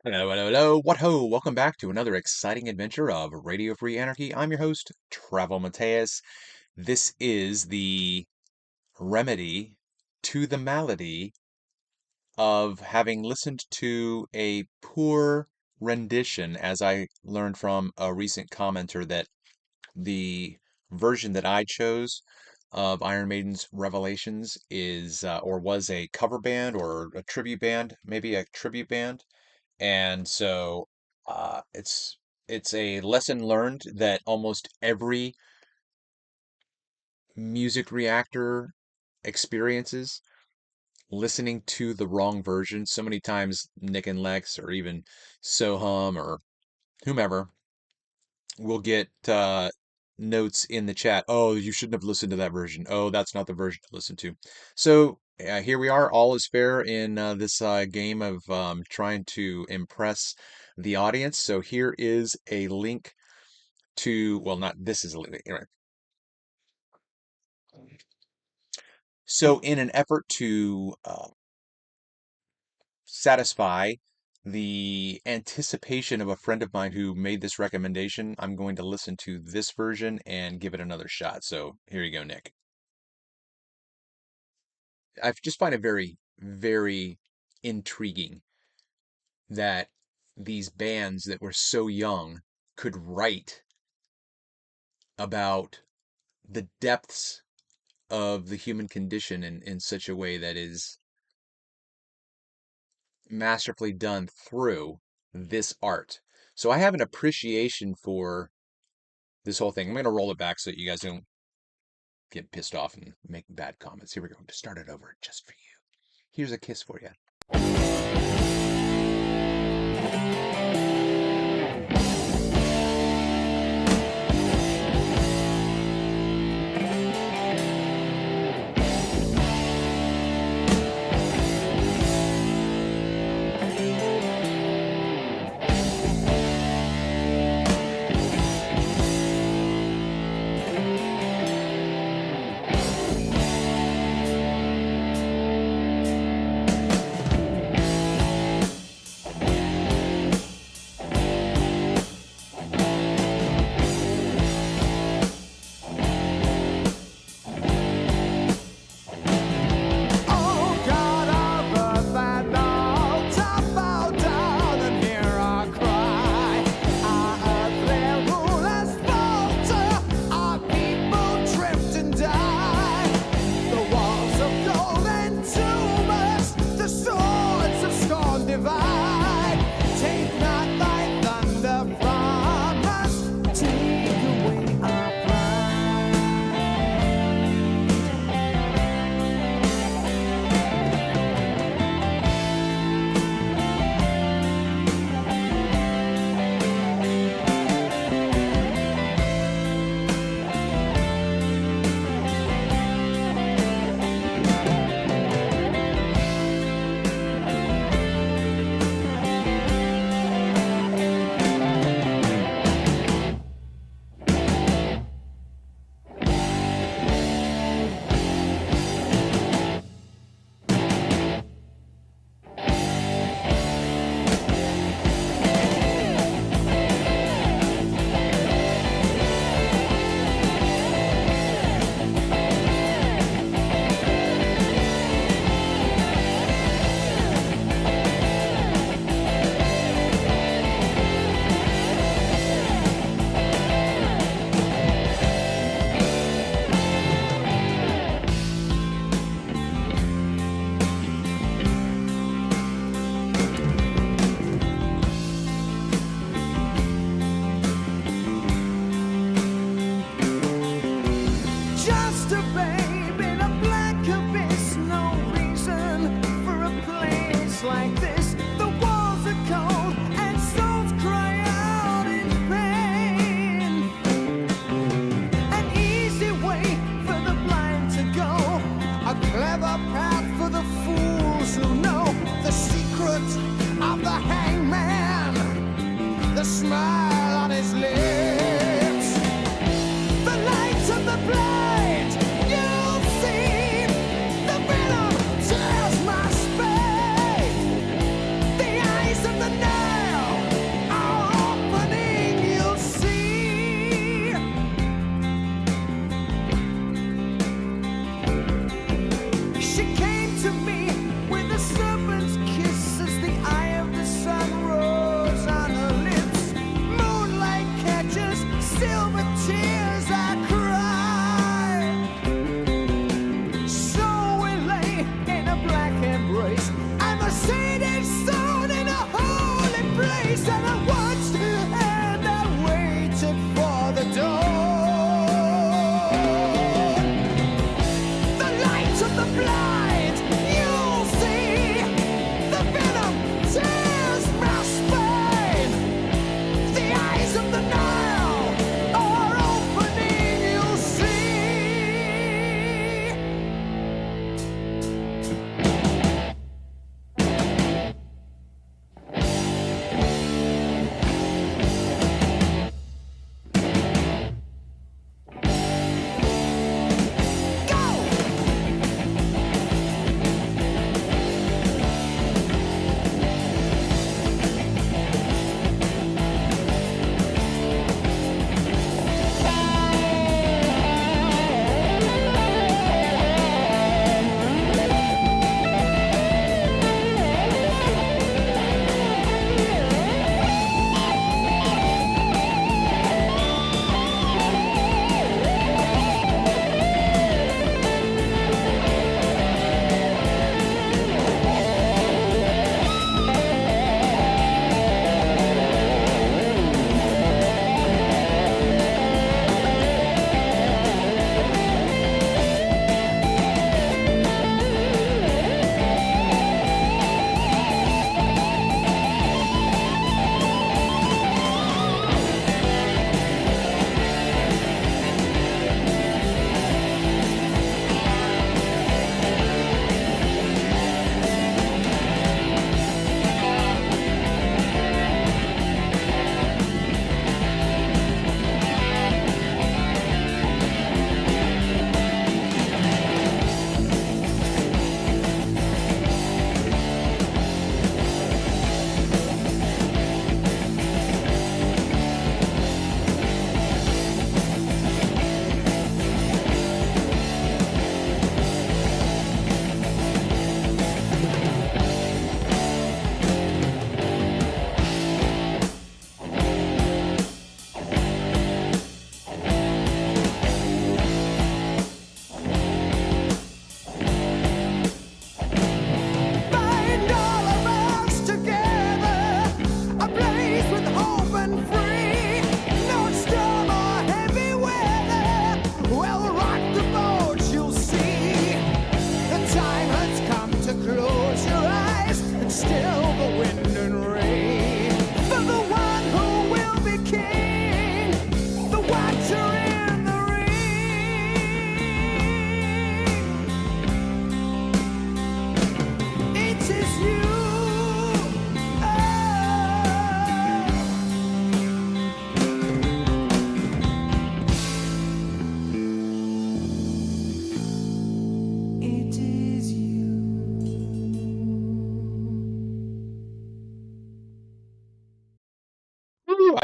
Hello, hello, hello. What ho? Welcome back to another exciting adventure of Radio Free Anarchy. I'm your host, Travel Mateus. This is the remedy to the malady of having listened to a poor rendition, as I learned from a recent commenter that the version that I chose of Iron Maiden's Revelations is, or was a cover band or a tribute band, maybe a tribute band. And so it's a lesson learned that almost every music reactor experiences listening to the wrong version. So many times Nick and Lex or even Sohum or whomever will get notes in the chat. Oh, you shouldn't have listened to that version. Oh, that's not the version to listen to. So here we are. All is fair in this game of trying to impress the audience. So here is a link to, well, not this is a link. Anyway. So in an effort to satisfy the anticipation of a friend of mine who made this recommendation, I'm going to listen to this version and give it another shot. So here you go, Nick. I just find it very, very intriguing that these bands that were so young could write about the depths of the human condition in such a way that is masterfully done through this art. So I have an appreciation for this whole thing. I'm going to roll it back so that you guys don't get pissed off and make bad comments. Here we go. To start it over just for you. Here's a kiss for you.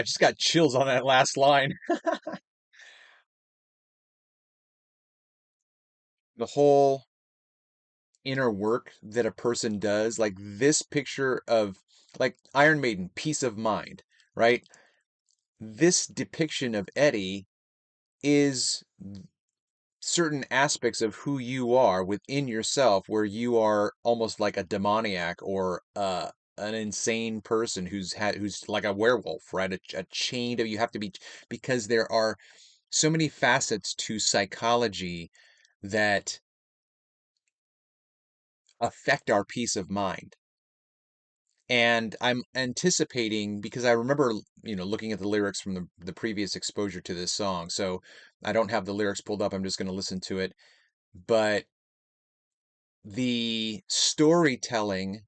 I just got chills on that last line. The whole inner work that a person does, like this picture of like Iron Maiden, peace of mind, right? This depiction of Eddie is certain aspects of who you are within yourself, where you are almost like a demoniac or an insane person who's like a werewolf, right? A chained of you have to be, because there are so many facets to psychology that affect our peace of mind. And I'm anticipating, because I remember, looking at the lyrics from the previous exposure to this song. So I don't have the lyrics pulled up. I'm just going to listen to it. But the storytelling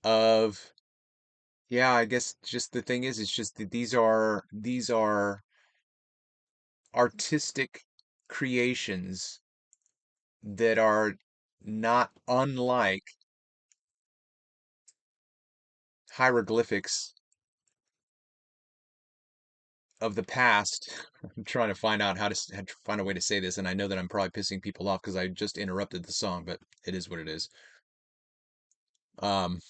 of, yeah, I guess just the thing is, it's just that these are artistic creations that are not unlike hieroglyphics of the past. I'm trying to find out how to find a way to say this, and I know that I'm probably pissing people off because I just interrupted the song, but it is what it is. Um,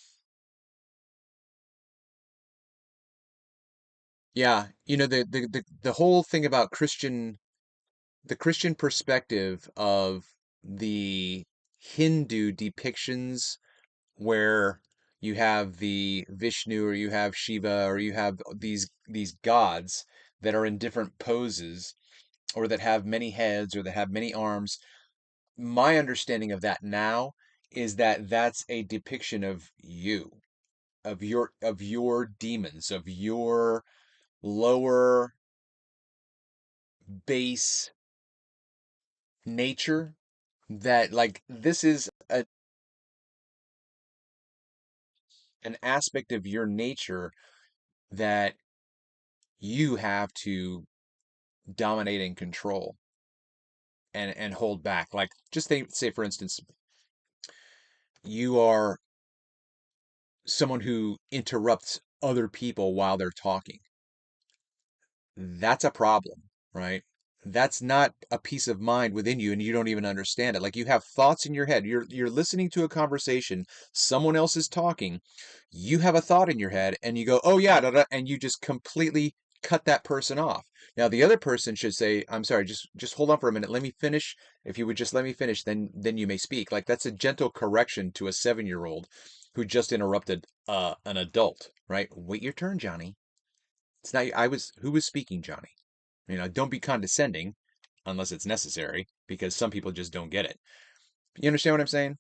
yeah, the whole thing about the Christian perspective of the Hindu depictions, where you have the Vishnu or you have Shiva or you have these gods that are in different poses or that have many heads or that have many arms. My understanding of that now is that that's a depiction of you, of your demons, of your lower base nature, that like this is an aspect of your nature that you have to dominate and control and hold back. Like just say for instance, you are someone who interrupts other people while they're talking. That's a problem, right? That's not a peace of mind within you, and you don't even understand it. Like you have thoughts in your head. You're listening to a conversation, someone else is talking, you have a thought in your head, and you go, "Oh yeah," da, da, and you just completely cut that person off. Now the other person should say, "I'm sorry, just hold on for a minute. Let me finish. If you would just let me finish, then you may speak." Like that's a gentle correction to a 7-year-old who just interrupted an adult, right? Wait your turn, Johnny. It's not, who was speaking, Johnny? Don't be condescending unless it's necessary, because some people just don't get it. You understand what I'm saying?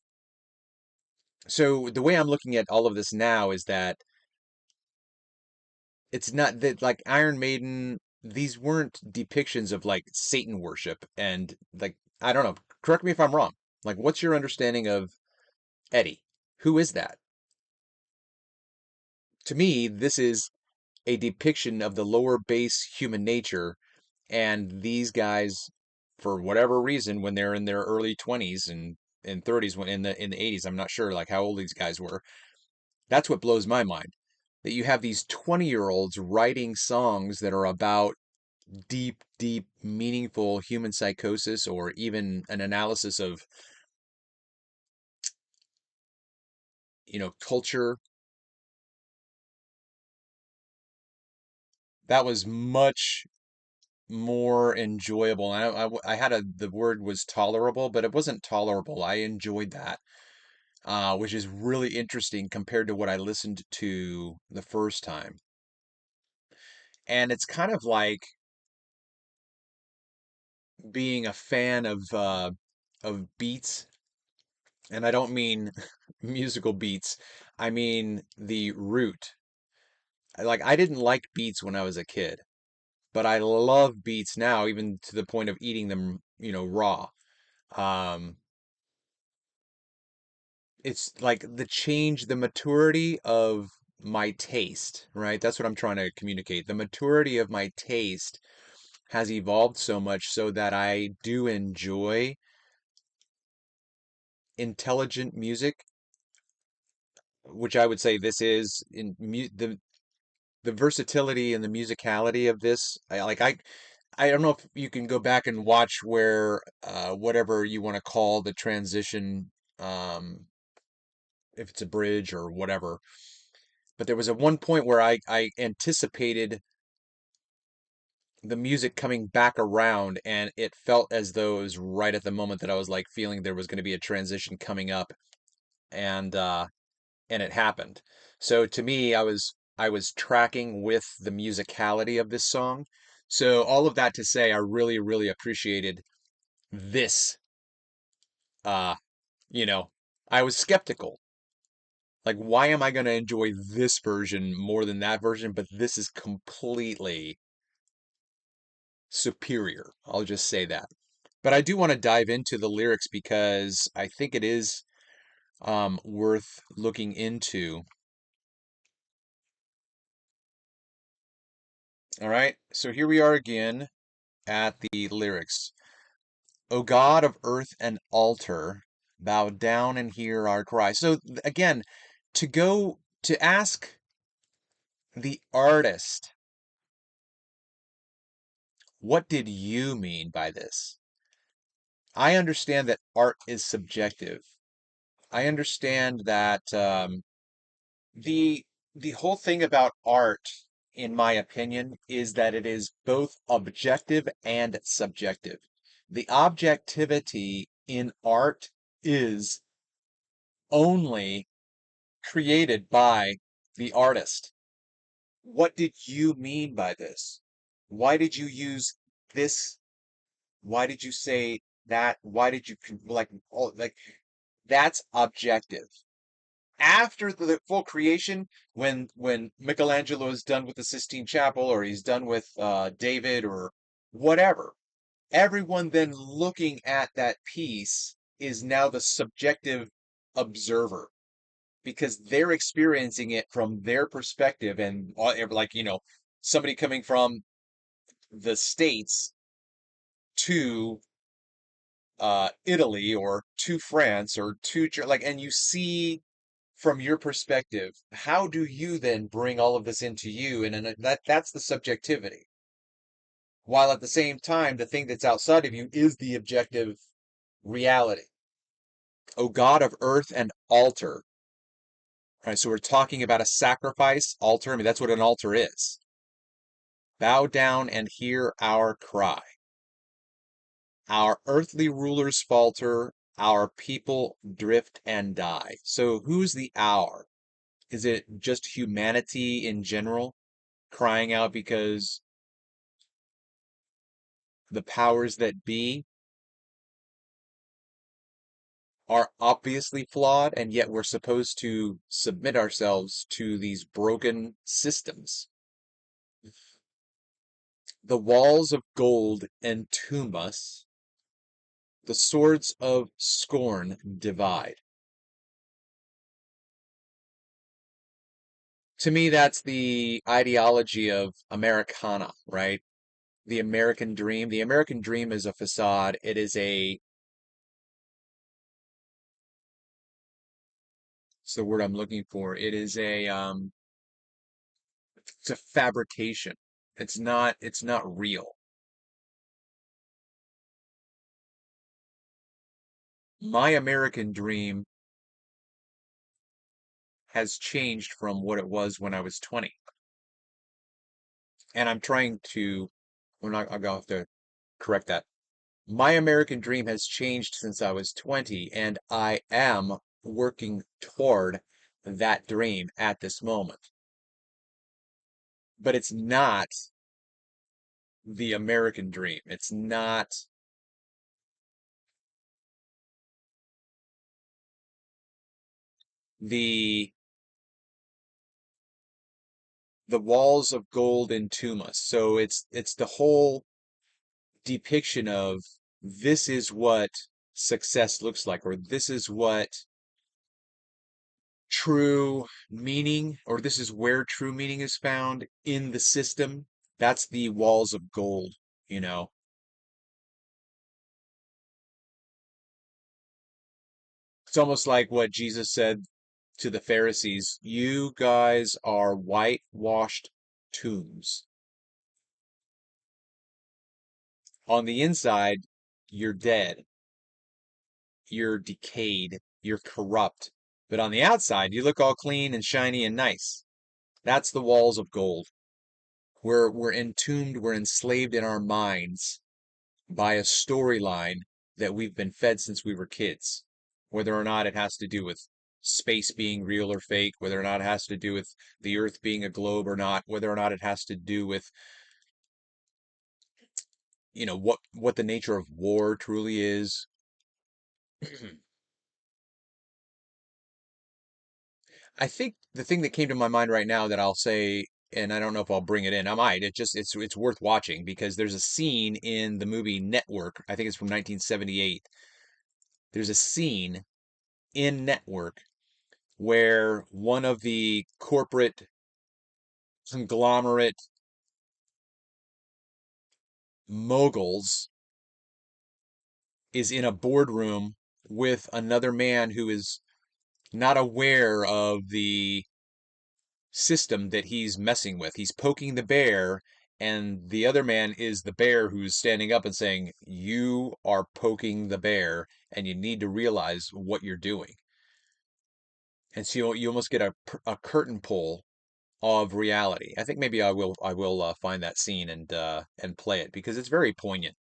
So the way I'm looking at all of this now is that it's not that like Iron Maiden, these weren't depictions of like Satan worship and like, I don't know, correct me if I'm wrong. Like, what's your understanding of Eddie? Who is that? To me, this is a depiction of the lower base human nature, and these guys, for whatever reason, when they're in their early 20s and 30s, when in the 80s, I'm not sure like how old these guys were. That's what blows my mind. That you have these 20-year-olds writing songs that are about deep, deep, meaningful human psychosis, or even an analysis of, culture. That was much more enjoyable. I had the word was tolerable, but it wasn't tolerable. I enjoyed that, which is really interesting compared to what I listened to the first time. And it's kind of like being a fan of beats, and I don't mean musical beats. I mean the root. Like I didn't like beets when I was a kid, but I love beets now, even to the point of eating them, raw. Um, it's like the maturity of my taste, right? That's what I'm trying to communicate. The maturity of my taste has evolved so much so that I do enjoy intelligent music, which I would say this is in the versatility and the musicality of this. I don't know if you can go back and watch where whatever you want to call the transition, um, if it's a bridge or whatever. But there was at one point where I anticipated the music coming back around, and it felt as though it was right at the moment that I was like feeling there was going to be a transition coming up, and it happened. So to me, I was tracking with the musicality of this song. So all of that to say, I really, really appreciated this. Uh, you know, I was skeptical. Like, why am I going to enjoy this version more than that version? But this is completely superior. I'll just say that. But I do want to dive into the lyrics because I think it is worth looking into. All right, so here we are again at the lyrics. O God of earth and altar, bow down and hear our cry. So again, to ask the artist, what did you mean by this? I understand that art is subjective. I understand that the the whole thing about art, in my opinion, is that it is both objective and subjective. The objectivity in art is only created by the artist. What did you mean by this? Why did you use this? Why did you say that? Why did you like that's objective. After the full creation, when Michelangelo is done with the Sistine Chapel, or he's done with David or whatever, everyone then looking at that piece is now the subjective observer because they're experiencing it from their perspective, and like somebody coming from the States to Italy or to France or to like, and you see from your perspective, how do you then bring all of this into you? And that's the subjectivity. While at the same time, the thing that's outside of you is the objective reality. O God of earth and altar. All right, so we're talking about a sacrifice altar. I mean, that's what an altar is. Bow down and hear our cry. Our earthly rulers falter, our people drift and die. So who's the our? Is it just humanity in general crying out because the powers that be are obviously flawed, and yet we're supposed to submit ourselves to these broken systems? The walls of gold entomb us, the swords of scorn divide. To me, that's the ideology of Americana, right? The American dream. The American dream is a facade. It is it's the word I'm looking for. It's a fabrication. It's not real. My American dream has changed from what it was when I was 20. And I'm trying to, well, not, I'll have to correct that. My American dream has changed since I was 20, and I am working toward that dream at this moment. But it's not the American dream. It's not the the walls of gold entomb us. So it's the whole depiction of this is what success looks like, or this is what true meaning, or this is where true meaning is found in the system. That's the walls of gold, you know. It's almost like what Jesus said to the Pharisees, you guys are whitewashed tombs. On the inside, you're dead, you're decayed, you're corrupt. But on the outside, you look all clean and shiny and nice. That's the walls of gold. We're entombed, we're enslaved in our minds by a storyline that we've been fed since we were kids. Whether or not it has to do with space being real or fake, whether or not it has to do with the Earth being a globe or not, whether or not it has to do with, what the nature of war truly is. I think the thing that came to my mind right now that I'll say, and I don't know if I'll bring it in. I might. It's worth watching because there's a scene in the movie Network. I think it's from 1978. There's a scene in Network where one of the corporate conglomerate moguls is in a boardroom with another man who is not aware of the system that he's messing with. He's poking the bear, and the other man is the bear who's standing up and saying, "You are poking the bear, and you need to realize what you're doing." And so you almost get a curtain pull of reality. I think maybe I will find that scene and play it because it's very poignant.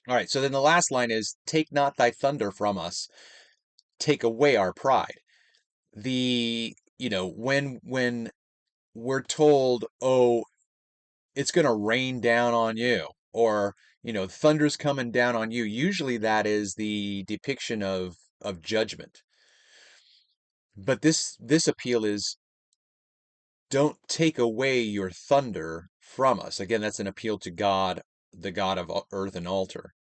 All right, so then the last line is, "Take not thy thunder from us, take away our pride." When we're told, "Oh, it's going to rain down on you," or thunder's coming down on you, usually that is the depiction of judgment. But this appeal is, don't take away your thunder from us. Again, that's an appeal to God, the God of earth and altar.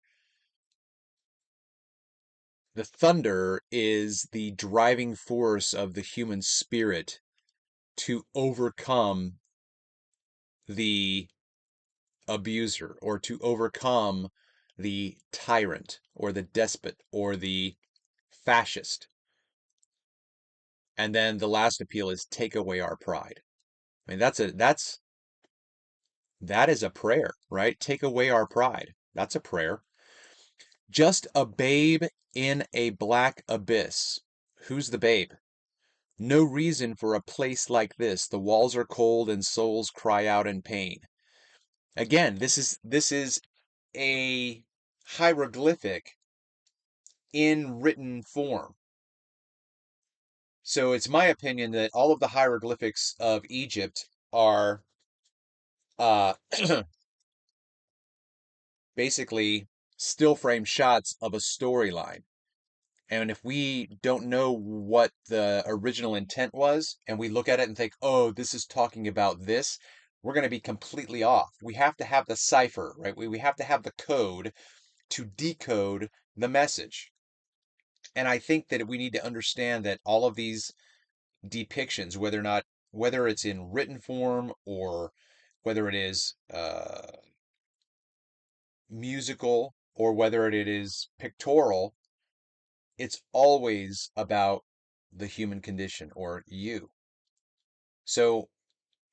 The thunder is the driving force of the human spirit to overcome the abuser or to overcome the tyrant or the despot or the fascist. And then the last appeal is, take away our pride. I mean, that is a prayer, right? Take away our pride. That's a prayer. Just a babe in a black abyss. Who's the babe? No reason for a place like this. The walls are cold and souls cry out in pain. Again, this is a hieroglyphic in written form. So it's my opinion that all of the hieroglyphics of Egypt are uh, basically still frame shots of a storyline. And if we don't know what the original intent was, and we look at it and think, "Oh, this is talking about this," we're going to be completely off. We have to have the cipher, right? We have to have the code to decode the message. And I think that we need to understand that all of these depictions, whether it's in written form or whether it is musical or whether it is pictorial, it's always about the human condition or you. So,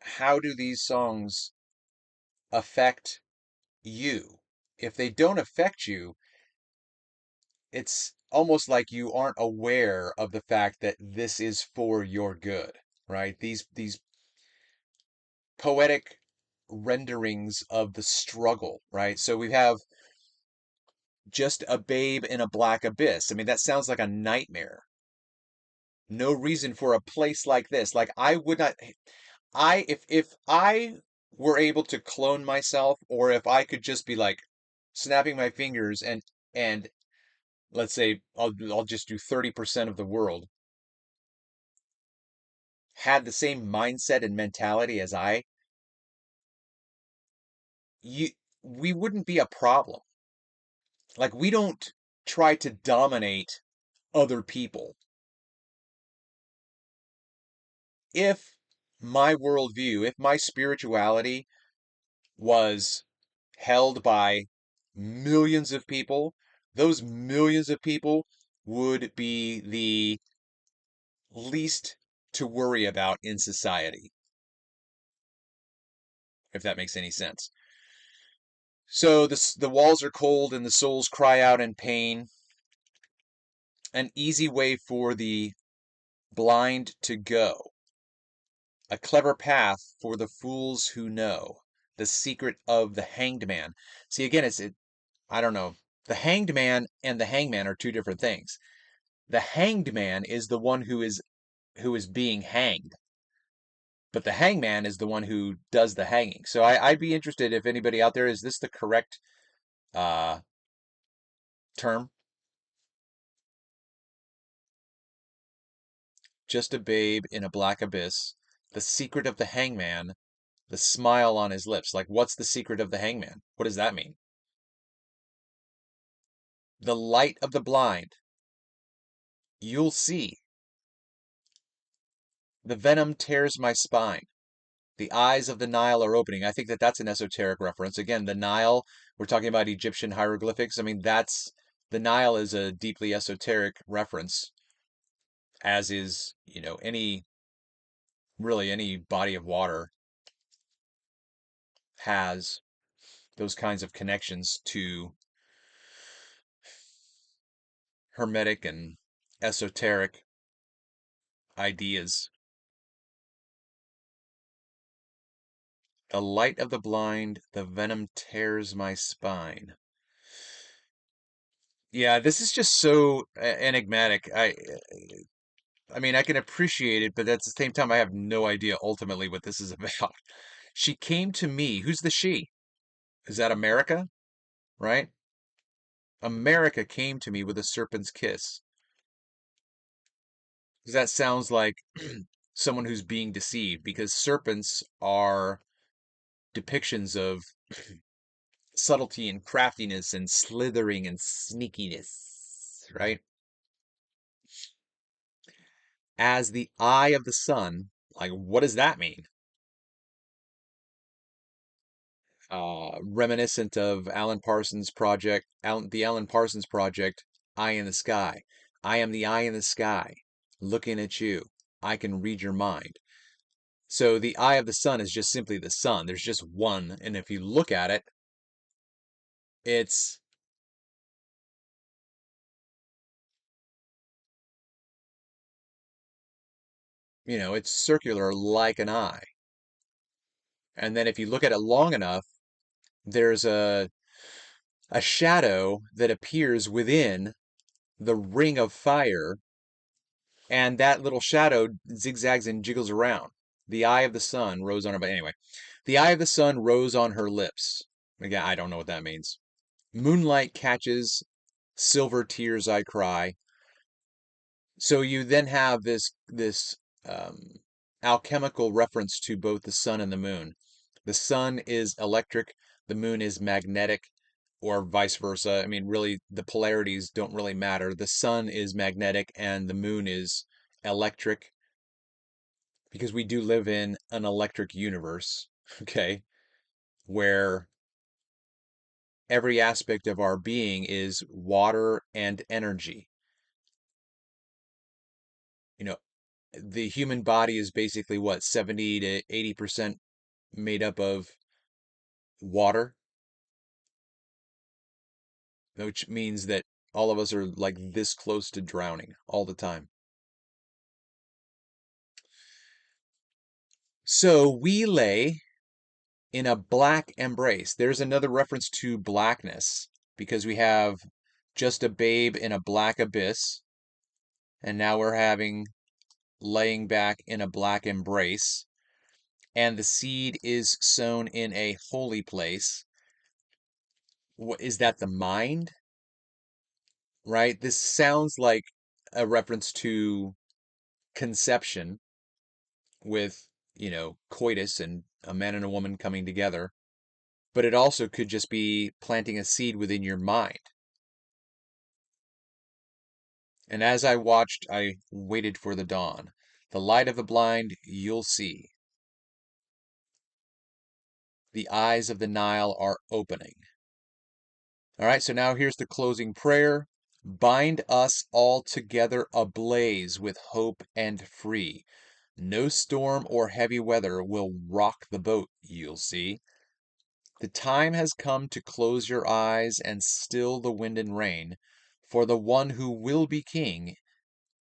how do these songs affect you? If they don't affect you, it's almost like you aren't aware of the fact that this is for your good, right? These poetic renderings of the struggle, right? So we have just a babe in a black abyss. I mean, that sounds like a nightmare. No reason for a place like this. Like I would not if I were able to clone myself, or if I could just be like snapping my fingers and let's say I'll just do 30% of the world had the same mindset and mentality as you we wouldn't be a problem. Like we don't try to dominate other people. If my worldview, if my spirituality was held by millions of people, those millions of people would be the least to worry about in society. if that makes any sense. So the walls are cold and the souls cry out in pain. An easy way for the blind to go. A clever path for the fools who know. The secret of the hanged man. See, again, I don't know. The hanged man and the hangman are two different things. The hanged man is the one who is being hanged, but the hangman is the one who does the hanging. So I'd be interested if anybody out there, is this the correct uh, term? Just a babe in a black abyss. The secret of the hangman. The smile on his lips. Like, what's the secret of the hangman? What does that mean? The light of the blind. You'll see. The venom tears my spine. The eyes of the Nile are opening. I think that that's an esoteric reference. Again, the Nile, we're talking about Egyptian hieroglyphics. I mean, the Nile is a deeply esoteric reference, as is, really any body of water has those kinds of connections to hermetic and esoteric ideas. The light of the blind, the venom tears my spine. Yeah, this is just so enigmatic. I mean, I can appreciate it, but at the same time, I have no idea ultimately what this is about. She came to me. Who's the she? Is that America? Right? America came to me with a serpent's kiss. Because that sounds like someone who's being deceived, because serpents are depictions of subtlety and craftiness and slithering and sneakiness, right? As the eye of the sun, like, what does that mean? Reminiscent of the Alan Parsons Project, Eye in the Sky. I am the eye in the sky, looking at you. I can read your mind. So the eye of the sun is just simply the sun. There's just one, and if you look at it, it's it's circular like an eye. And then if you look at it long enough, there's a shadow that appears within the ring of fire, and that little shadow zigzags and jiggles around. The eye of the sun rose on her, but anyway, the eye of the sun rose on her lips. Again, I don't know what that means. Moonlight catches, silver tears I cry. So you then have this um, alchemical reference to both the sun and the moon. The sun is electric, the moon is magnetic, or vice versa. I mean, really, the polarities don't really matter. The sun is magnetic and the moon is electric, because we do live in an electric universe, okay, where every aspect of our being is water and energy. You know, the human body is basically what, 70 to 80% made up of water, which means that all of us are like this close to drowning all the time. So we lay in a black embrace. There's another reference to blackness, because we have just a babe in a black abyss, and now we're having laying back in a black embrace, and the seed is sown in a holy place. What is that, the mind? Right? This sounds like a reference to conception with, coitus and a man and a woman coming together. But it also could just be planting a seed within your mind. And as I watched, I waited for the dawn. The light of the blind, you'll see. The eyes of the Nile are opening. All right, so now here's the closing prayer. Bind us all together ablaze with hope and free. No storm or heavy weather will rock the boat, you'll see. The time has come to close your eyes and still the wind and rain, for the one who will be king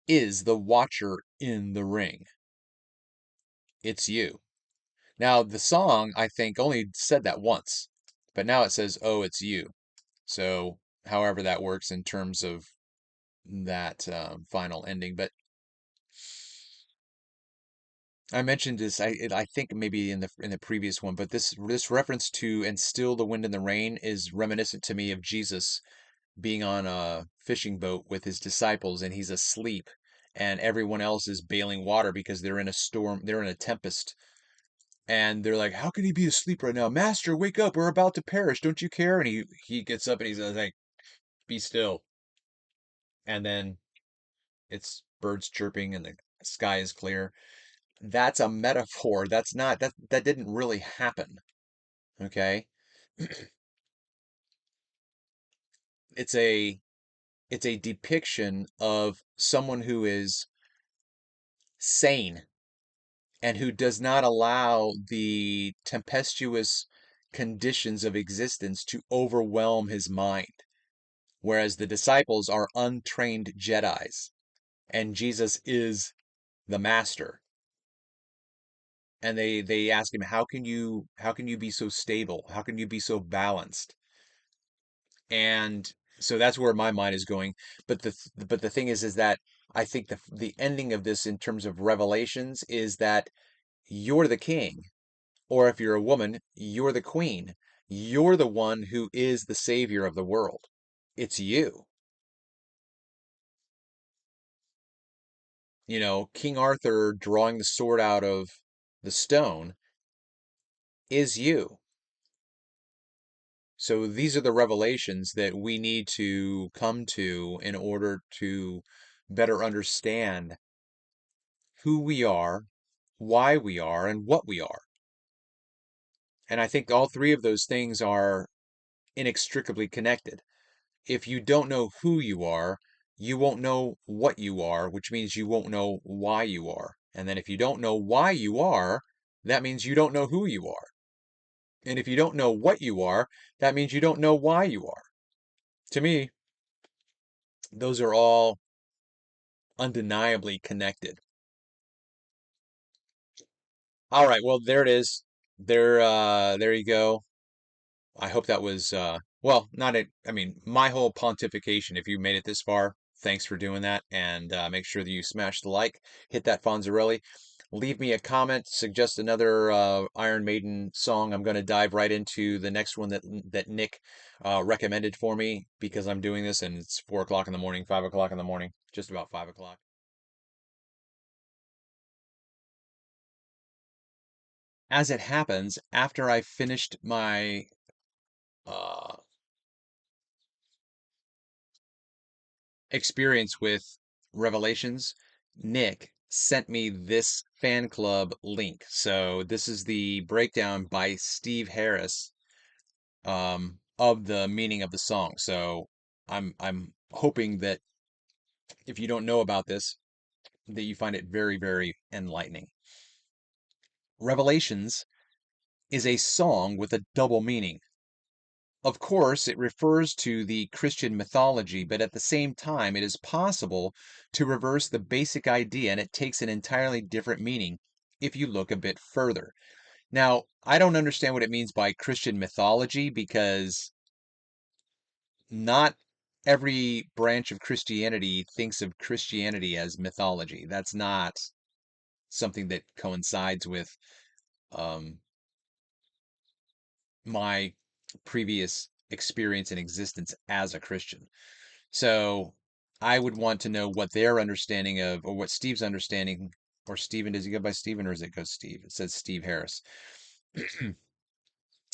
is the watcher in the ring. It's you. Now, the song, I think, only said that once, but now it says, oh, it's you. So, however that works in terms of that final ending. But I mentioned this, I think maybe in the previous one, but this reference to "and still the wind and the rain" is reminiscent to me of Jesus being on a fishing boat with his disciples and he's asleep and everyone else is bailing water because they're in a storm, they're in a tempest. And they're like, "How can he be asleep right now? Master, wake up. We're about to perish. Don't you care?" And he gets up and he's like, "Be still." And then it's birds chirping and the sky is clear. That's a metaphor. That's not that didn't really happen. Okay? It's a it's a depiction of someone who is sane and who does not allow the tempestuous conditions of existence to overwhelm his mind. Whereas the disciples are untrained Jedis, and Jesus is the master. And they ask him, how can you be so stable? How can you be so balanced? And so that's where my mind is going. But the thing is that I think the ending of this in terms of revelations is that you're the king, or if you're a woman, you're the queen. You're the one who is the savior of the world. It's you. You know, King Arthur drawing the sword out of the stone is you. So these are the revelations that we need to come to in order to better understand who we are, why we are, and what we are. And I think all three of those things are inextricably connected. If you don't know who you are, you won't know what you are, which means you won't know why you are. And then if you don't know why you are, that means you don't know who you are. And if you don't know what you are, that means you don't know why you are. To me, those are all undeniably connected. All right, well, there it is. There you go. I hope that was well, not a, I mean, my whole pontification. If you made it this far, thanks for doing that, and make sure that you smash the like, hit that Fonzarelli, leave me a comment, suggest another Iron Maiden song. I'm going to dive right into the next one that Nick recommended for me because I'm doing this and it's 4 o'clock in the morning, 5 o'clock in the morning, just about 5 o'clock. As it happens, after I finished my uh, experience with Revelations, Nick sent me this fan club link. So this is the breakdown by Steve Harris of the meaning of the song. So I'm hoping that if you don't know about this, that you find it very, very enlightening. Revelations is a song with a double meaning. Of course, it refers to the Christian mythology, but at the same time, it is possible to reverse the basic idea and it takes an entirely different meaning if you look a bit further. Now, I don't understand what it means by Christian mythology because not every branch of Christianity thinks of Christianity as mythology. That's not something that coincides with um, my previous experience and existence as a Christian. So I would want to know what their understanding of, or what Steve's understanding, or Steven, does he go by Steven or does it go Steve? It says Steve Harris.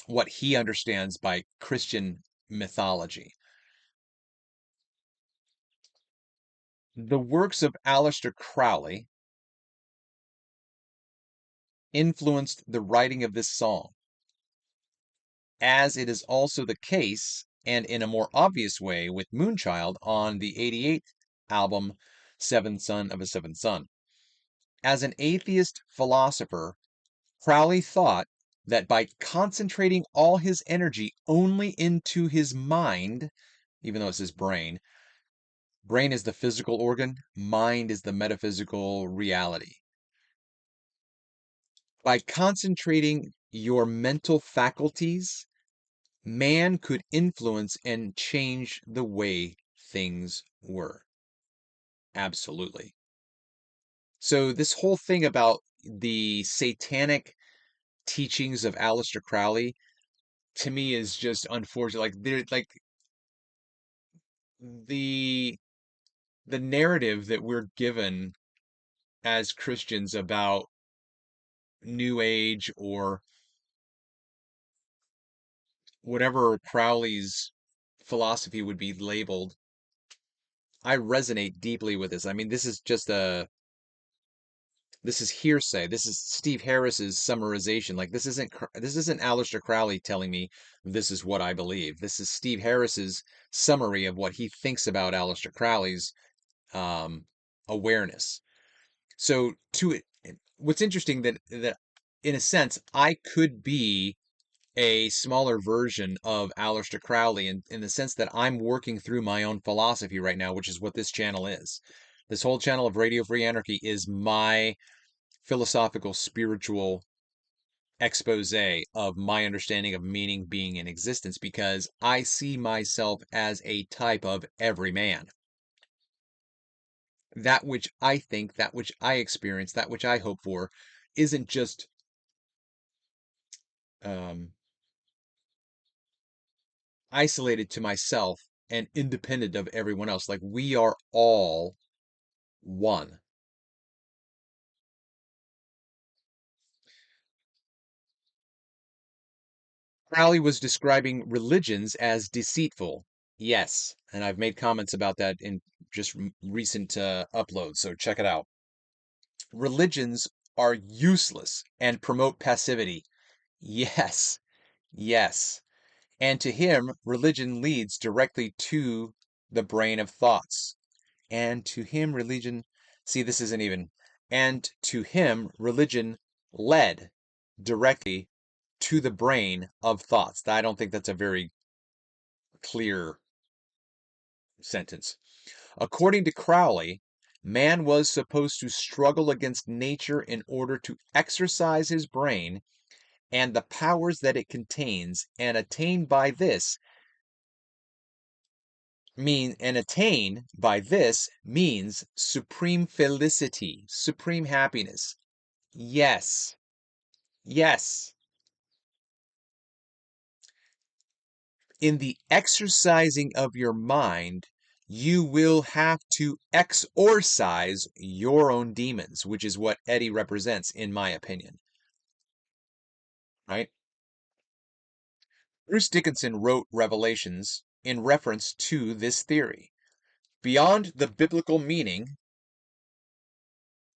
What he understands by Christian mythology. The works of Aleister Crowley influenced the writing of this song, as it is also the case, and in a more obvious way, with Moonchild on the '88 album Seventh Son of a Seventh Son. As an atheist philosopher, Crowley thought that by concentrating all his energy only into his mind, even though it's his brain, brain is the physical organ, mind is the metaphysical reality. By concentrating your mental faculties, man could influence and change the way things were. Absolutely. So this whole thing about the satanic teachings of Aleister Crowley, to me, is just unfortunate. Like they're like the the narrative that we're given as Christians about New Age or whatever Crowley's philosophy would be labeled. I resonate deeply with this. I mean, this is hearsay. This is Steve Harris's summarization. Like this isn't Aleister Crowley telling me this is what I believe. This is Steve Harris's summary of what he thinks about Aleister Crowley's um, awareness. So to it, what's interesting that in a sense I could be a smaller version of Aleister Crowley in the sense that I'm working through my own philosophy right now, which is what this channel is. This whole channel of Radio Free Anarchy is my philosophical, spiritual expose of my understanding of meaning, being, and existence because I see myself as a type of everyman. That which I think, that which I experience, that which I hope for isn't just um, isolated to myself and independent of everyone else. Like we are all one. Crowley was describing religions as deceitful. Yes, and I've made comments about that in just recent uploads, so check it out. Religions are useless and promote passivity. Yes, yes. And to him, religion leads directly to the brain of thoughts. And to him, religion, see, this isn't even, and to him, religion led directly to the brain of thoughts. I don't think that's a very clear sentence. According to Crowley, man was supposed to struggle against nature in order to exercise his brain and the powers that it contains, and attain by this means supreme felicity, supreme happiness. Yes, yes. In the exercising of your mind, you will have to exorcise your own demons, which is what Eddie represents, in my opinion. Right? Bruce Dickinson wrote Revelations in reference to this theory. Beyond the biblical meaning,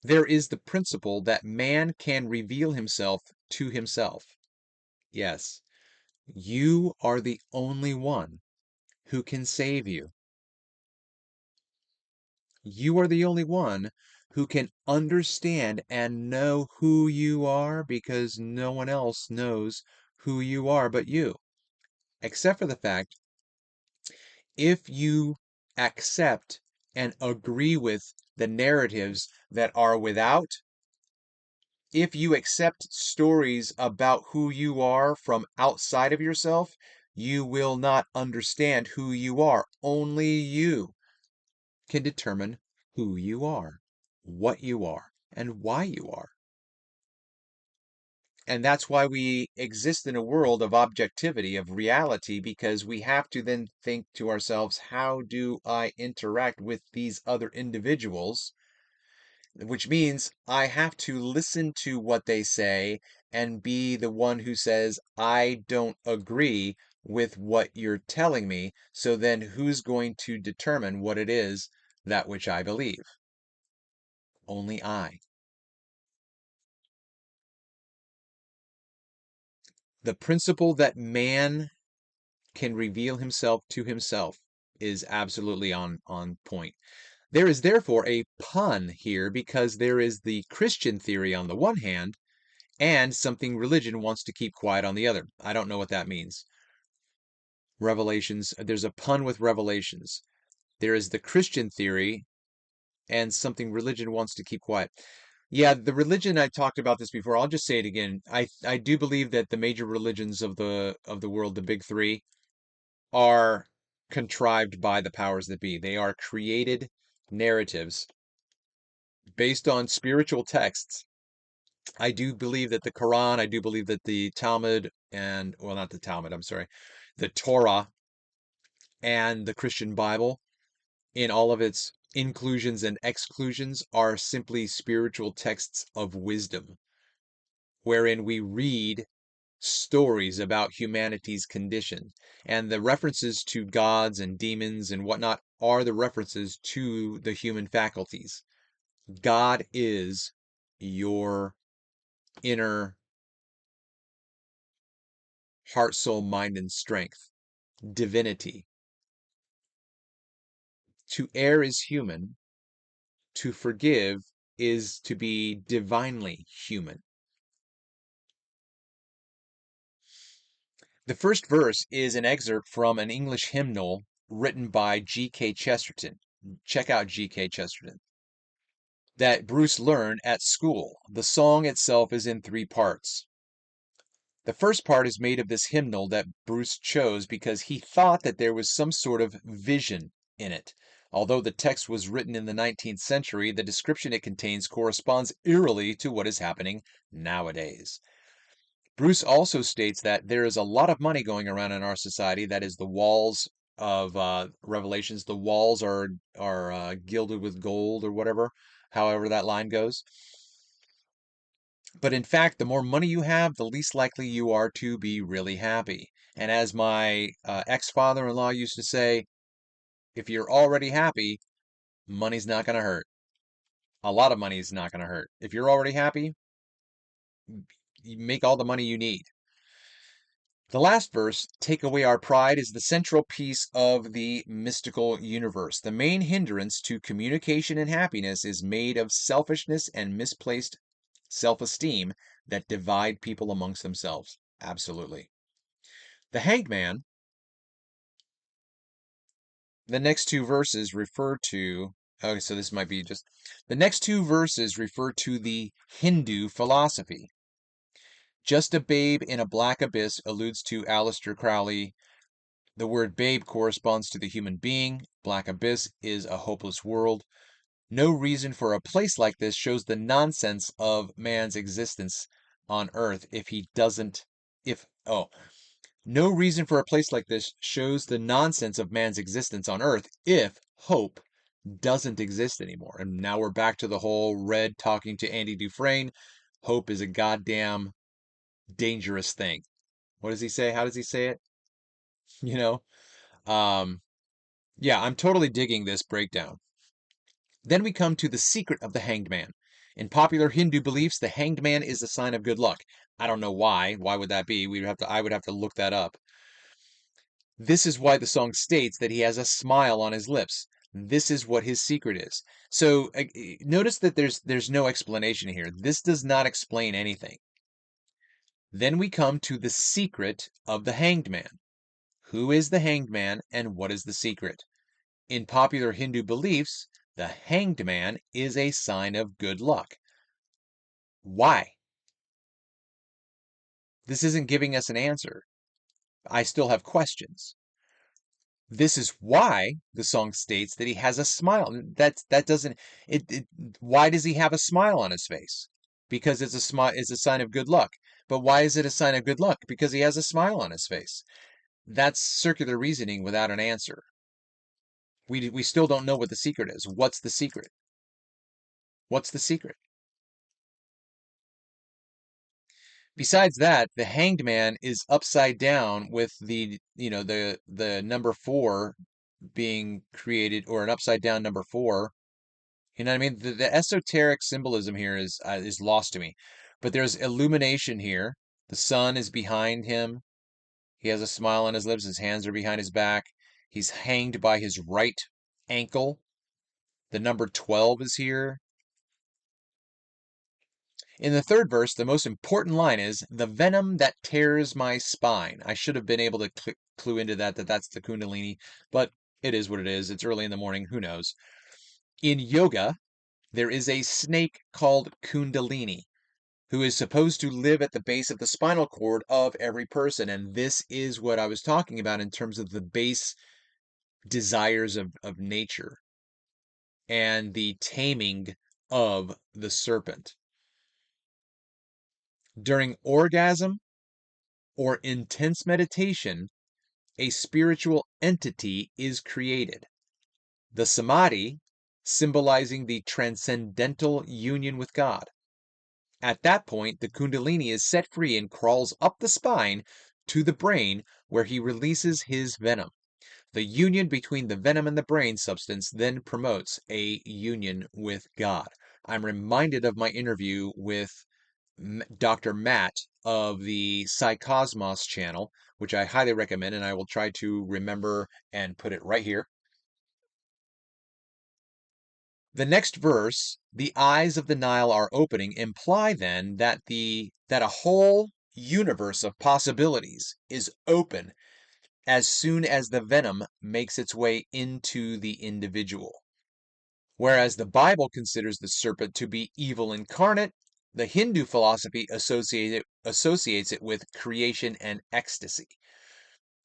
there is the principle that man can reveal himself to himself. Yes, you are the only one who can save you. You are the only one who can understand and know who you are because no one else knows who you are but you. Except for the fact, if you accept and agree with the narratives that are without, if you accept stories about who you are from outside of yourself, you will not understand who you are. Only you can determine who you are, what you are, and why you are. And that's why we exist in a world of objectivity, of reality, because we have to then think to ourselves, how do I interact with these other individuals? Which means I have to listen to what they say and be the one who says, I don't agree with what you're telling me. So then who's going to determine what it is that which I believe? Only I. The principle that man can reveal himself to himself is absolutely on point. There is therefore a pun here because there is the Christian theory on the one hand and something religion wants to keep quiet on the other. I don't know what that means. Revelations, there's a pun with Revelations. There is the Christian theory and something religion wants to keep quiet. Yeah, the religion, I talked about this before. I'll just say it again. I do believe that the major religions of the world, the big three, are contrived by the powers that be. They are created narratives based on spiritual texts. I do believe that the Quran, I do believe that the Talmud and, well, not the Talmud, I'm sorry, the Torah and the Christian Bible in all of its inclusions and exclusions are simply spiritual texts of wisdom, wherein we read stories about humanity's condition. And the references to gods and demons and whatnot are the references to the human faculties. God is your inner heart, soul, mind, and strength, divinity. To err is human, to forgive is to be divinely human. The first verse is an excerpt from an English hymnal written by G.K. Chesterton. Check out G.K. Chesterton. That Bruce learned at school. The song itself is in 3 parts. The first part is made of this hymnal that Bruce chose because he thought that there was some sort of vision in it. Although the text was written in the 19th century, the description it contains corresponds eerily to what is happening nowadays. Bruce also states that there is a lot of money going around in our society. That is the walls of Revelations. The walls are gilded with gold or whatever, however that line goes. But in fact, the more money you have, the least likely you are to be really happy. And as my ex-father-in-law used to say, if you're already happy, money's not going to hurt. A lot of money is not going to hurt. If you're already happy, you make all the money you need. The last verse, take away our pride, is the central piece of the mystical universe. The main hindrance to communication and happiness is made of selfishness and misplaced self-esteem that divide people amongst themselves. Absolutely. The Hanged Man, the next 2 verses refer to, okay, so this might be just, the next 2 verses refer to the Hindu philosophy. Just a babe in a black abyss alludes to Aleister Crowley. The word babe corresponds to the human being. Black abyss is a hopeless world. No reason for a place like this shows the nonsense of man's existence on earth if he doesn't, no reason for a place like this shows the nonsense of man's existence on earth if hope doesn't exist anymore. And now we're back to the whole Red talking to Andy Dufresne. Hope is a goddamn dangerous thing. What does he say? How does he say it? You know? Yeah, I'm totally digging this breakdown. Then we come to the secret of the hanged man. In popular Hindu beliefs, the hanged man is a sign of good luck. I don't know why. Why would that be? I would have to look that up. This is why the song states that he has a smile on his lips. This is what his secret is. So notice that there's no explanation here. This does not explain anything. Then we come to the secret of the hanged man. Who is the hanged man and what is the secret? In popular Hindu beliefs, the hanged man is a sign of good luck. Why? This isn't giving us an answer. I still have questions. This is why the song states that he has a smile. That doesn't why does he have a smile on his face? Because it's a smile is a sign of good luck. But why is it a sign of good luck? Because he has a smile on his face. That's circular reasoning without an answer. We still don't know what the secret is. What's the secret? What's the secret? Besides that, the hanged man is upside down with the number 4 being created, or an upside down number 4. You know what I mean? The esoteric symbolism here is lost to me. But there's illumination here. The sun is behind him. He has a smile on his lips. His hands are behind his back. He's hanged by his right ankle. The number 12 is here. In the third verse, the most important line is, the venom that tears my spine. I should have been able to clue into that that's the Kundalini, but it is what it is. It's early in the morning. Who knows? In yoga, there is a snake called Kundalini who is supposed to live at the base of the spinal cord of every person. And this is what I was talking about in terms of the base desires of nature and the taming of the serpent. During orgasm or intense meditation, a spiritual entity is created. The samadhi, symbolizing the transcendental union with God. At that point, the Kundalini is set free and crawls up the spine to the brain, where he releases his venom. The union between the venom and the brain substance then promotes a union with God. I'm reminded of my interview with Dr. Matt of the Psychosmos channel, which I highly recommend, and I will try to remember and put it right here. The next verse, the eyes of the Nile are opening, imply then that a whole universe of possibilities is open as soon as the venom makes its way into the individual. Whereas the Bible considers the serpent to be evil incarnate, the Hindu philosophy associates it with creation and ecstasy.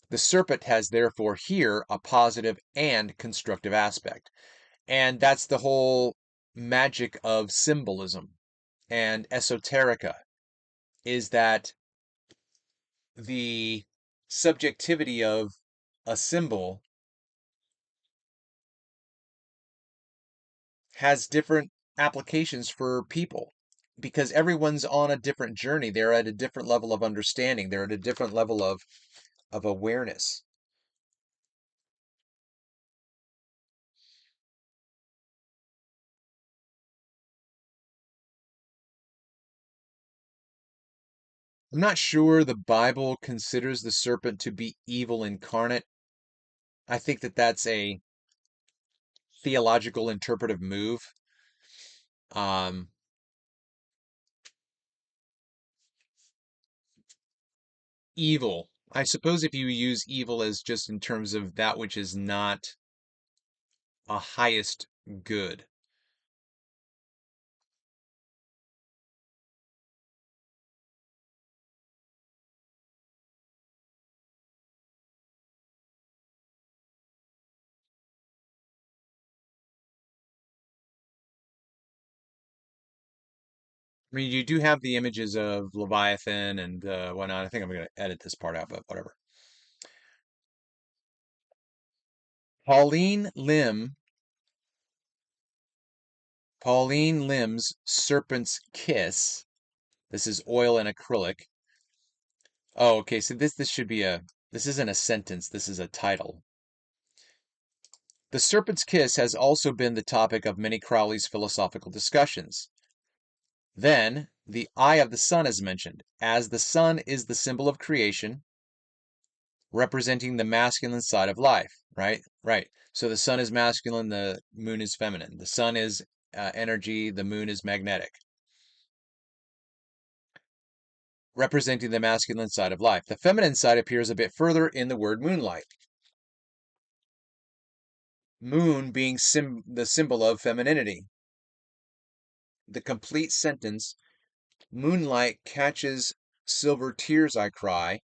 The serpent has therefore here a positive and constructive aspect. And that's the whole magic of symbolism and esoterica, is that the subjectivity of a symbol has different applications for people because everyone's on a different journey. They're at a different level of understanding. They're at a different level of awareness. I'm not sure the Bible considers the serpent to be evil incarnate. I think that that's a theological interpretive move. Um, Evil. I suppose if you use evil as just in terms of that which is not a highest good. I mean, you do have the images of Leviathan and whatnot. I think I'm going to edit this part out, but whatever. Pauline Lim, Pauline Lim's Serpent's Kiss. This is oil and acrylic. Oh, okay. So this should be this isn't a sentence. This is a title. The Serpent's Kiss has also been the topic of many Crowley's philosophical discussions. Then, the eye of the sun is mentioned, as the sun is the symbol of creation, representing the masculine side of life, right? Right. So the sun is masculine, the moon is feminine. The sun is energy, the moon is magnetic, representing the masculine side of life. The feminine side appears a bit further in the word moonlight. Moon being the symbol of femininity. The complete sentence, moonlight catches silver tears I cry,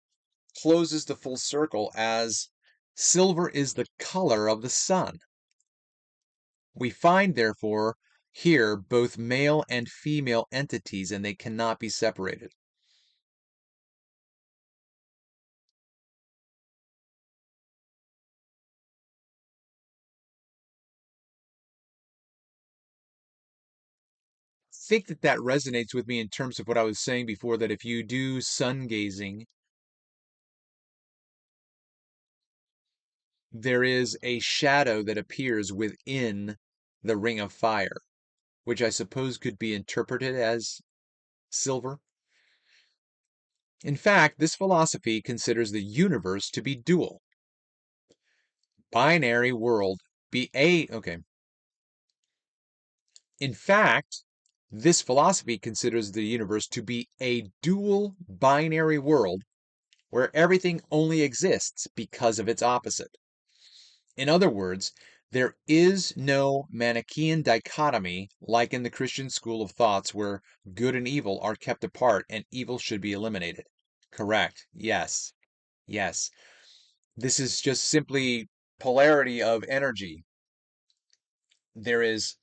closes the full circle as silver is the color of the sun. We find, therefore, here both male and female entities, and they cannot be separated. I think that that resonates with me in terms of what I was saying before, that if you do sun gazing, there is a shadow that appears within the ring of fire, which I suppose could be interpreted as silver. In fact, this philosophy considers the universe to be dual. Binary world, okay. In fact, this philosophy considers the universe to be a dual binary world where everything only exists because of its opposite. In other words, there is no Manichaean dichotomy like in the Christian school of thoughts where good and evil are kept apart and evil should be eliminated. Correct. Yes. Yes. This is just simply polarity of energy. There is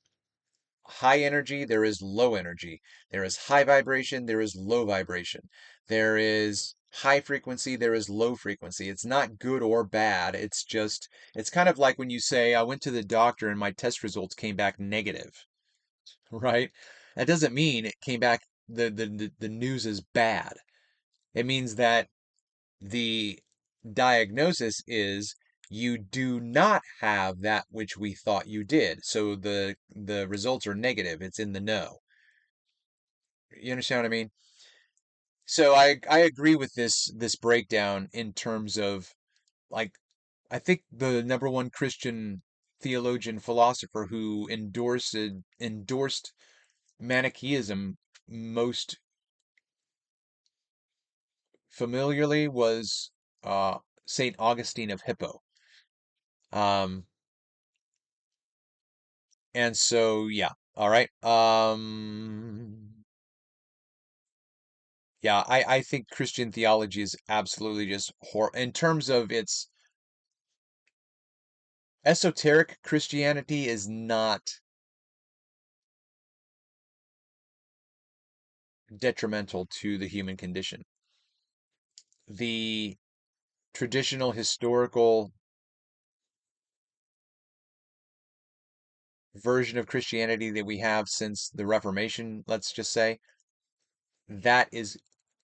high energy, there is low energy. There is high vibration, there is low vibration. There is high frequency, there is low frequency. It's not good or bad. It's just, it's kind of like when you say, I went to the doctor and my test results came back negative, right? That doesn't mean it came back, the news is bad. It means that the diagnosis is you do not have that which we thought you did. So the results are negative. It's in the no. You understand what I mean? So I agree with this breakdown in terms of like I think the number one Christian theologian philosopher who endorsed Manichaeism most familiarly was Saint Augustine of Hippo. Um, and so yeah, all right. Yeah, I think Christian theology is absolutely just in terms of its esoteric Christianity is not detrimental to the human condition. The traditional historical version of Christianity that we have since the Reformation, let's just say, that is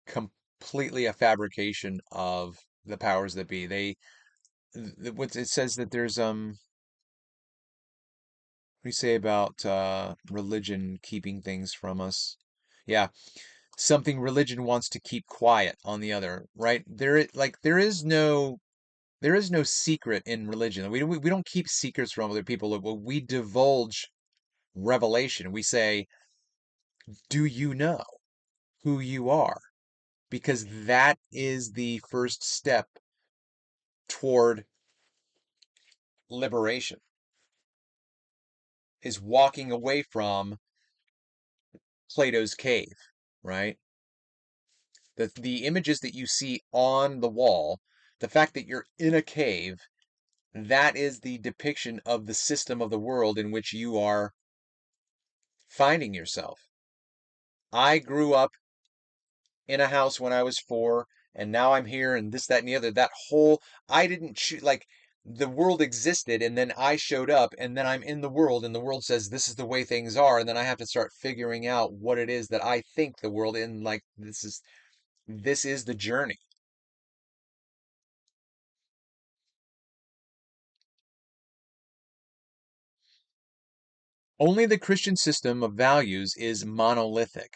completely a fabrication of the powers that be. What it says that there's what do you say about religion keeping things from us? Yeah, something religion wants to keep quiet on the other, right? There is no secret in religion. We don't keep secrets from other people. We divulge revelation. We say, "Do you know who you are?" Because that is the first step toward liberation, is walking away from Plato's cave, right? The images that you see on the wall, the fact that you're in a cave, that is the depiction of the system of the world in which you are finding yourself. I grew up in a house when I was 4, and now I'm here, and this, that, and the other. That whole, I didn't choose, like, the world existed, and then I showed up, and then I'm in the world, and the world says this is the way things are, and then I have to start figuring out what it is that I think the world in, like, this is the journey. Only the Christian system of values is monolithic,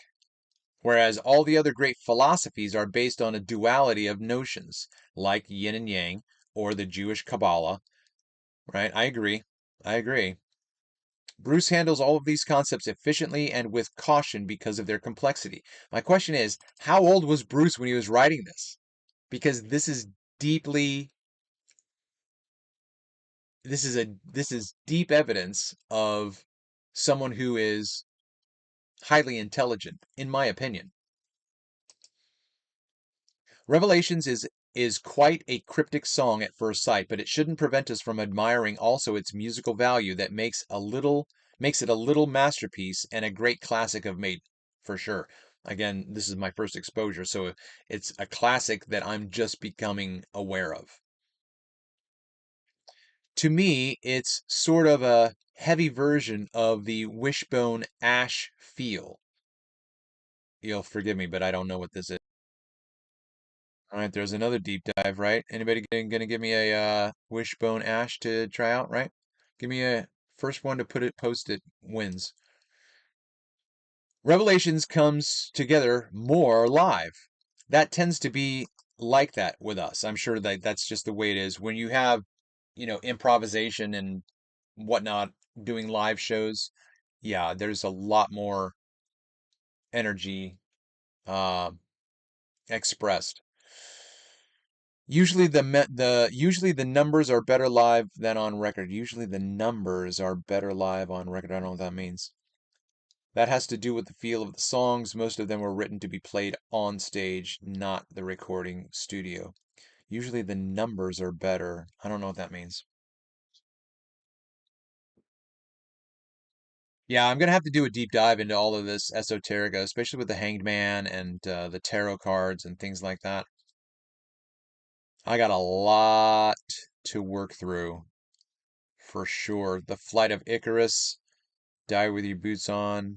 whereas all the other great philosophies are based on a duality of notions, like yin and yang, or the Jewish Kabbalah, right? I agree. I agree. Bruce handles all of these concepts efficiently and with caution because of their complexity. My question is, how old was Bruce when he was writing this? Because deeply, this is deep evidence of someone who is highly intelligent, in my opinion. Revelations is quite a cryptic song at first sight, but it shouldn't prevent us from admiring also its musical value that makes it a little masterpiece and a great classic of Maiden, for sure. Again, this is my first exposure, so it's a classic that I'm just becoming aware of. To me, it's sort of a heavy version of the Wishbone Ash feel. You'll forgive me, but I don't know what this is. All right, there's another deep dive, right? Anybody gonna give me a Wishbone Ash to try out, right? Give me a first one to post it wins. Revelations comes together more live. That tends to be like that with us. I'm sure that that's just the way it is. When you have, improvisation and whatnot, doing live shows, yeah, there's a lot more energy uh, expressed. Usually the numbers are better live than on record. Usually the numbers are better live on record. I don't know what that means. That has to do with the feel of the songs. Most of them were written to be played on stage, not the recording studio. Usually the numbers are better. I don't know what that means. Yeah, I'm gonna have to do a deep dive into all of this esoterica, especially with the Hanged Man and the tarot cards and things like that. I got a lot to work through for sure. The Flight of Icarus, Die with Your Boots On,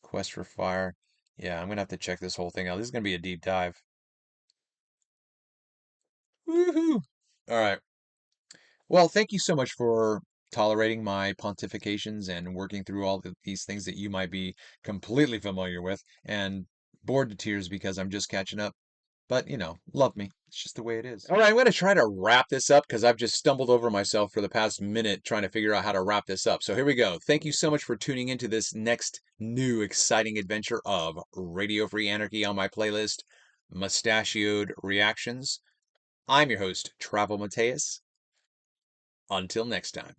Quest for Fire. Yeah, I'm gonna have to check this whole thing out. This is gonna be a deep dive. Woohoo! All right. Well, thank you so much for tolerating my pontifications and working through all these things that you might be completely familiar with and bored to tears because I'm just catching up. But, love me. It's just the way it is. All right, I'm going to try to wrap this up because I've just stumbled over myself for the past minute trying to figure out how to wrap this up. So here we go. Thank you so much for tuning into this next new exciting adventure of Radio Free Anarchy on my playlist, Mustachioed Reactions. I'm your host, Travel Mateus. Until next time.